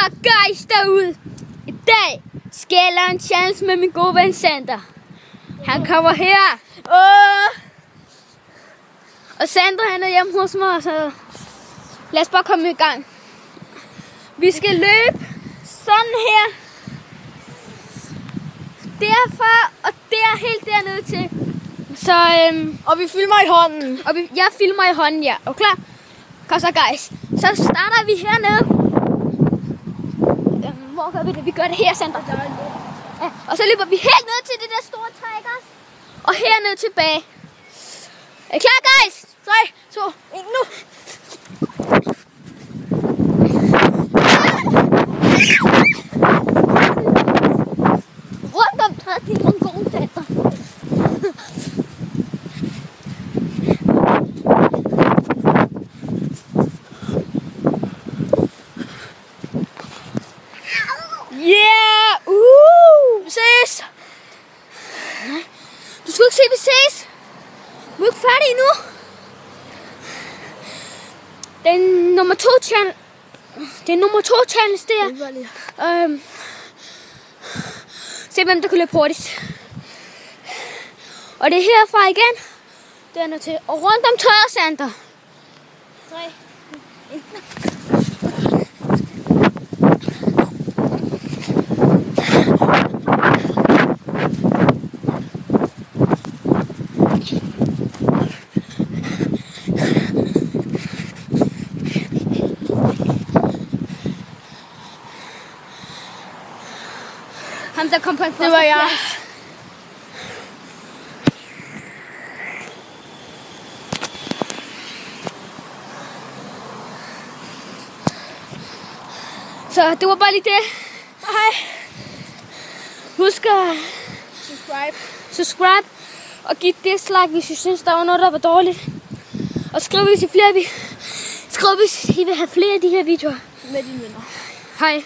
Så guys derude, i dag skal jeg lave en challenge med min gode ven Sander. Han kommer her. Og Sander han er hjemme hos mig, så lad os bare komme i gang. Vi skal løbe sådan her. Derfra og helt dernede til. Så og vi filmer i hånden. Og jeg filmer i hånden, ja. Er du klar? Kom så guys. Så starter vi hernede. Hvor gør vi det? Vi gør det her, Sander. Ja. Og så løber vi helt ned til det der store træ, guys. Og hernede tilbage. Er I klar, guys? 3, 2, 1, nu! Rundt om træet, det er nogle gode Sander. Yeah! Vi ses! Du skal ikke se, vi ses! Vi er ikke færdige endnu! Det er nummer 2 challenge. Det er nummer 2 challenge der. Se hvem der kan løbe hurtigst. Og det er herfra igen. Det er nødt til. Og rundt om tøjet, Sander. 3, 1. Ham der kom på en første. Det var jeg. Så det var bare lige det. Hej. Husk at subscribe og giv dislike, hvis I synes, der var noget, der var dårligt. Og skriv, hvis I vil have flere af de her videoer. Med dine venner. Hej.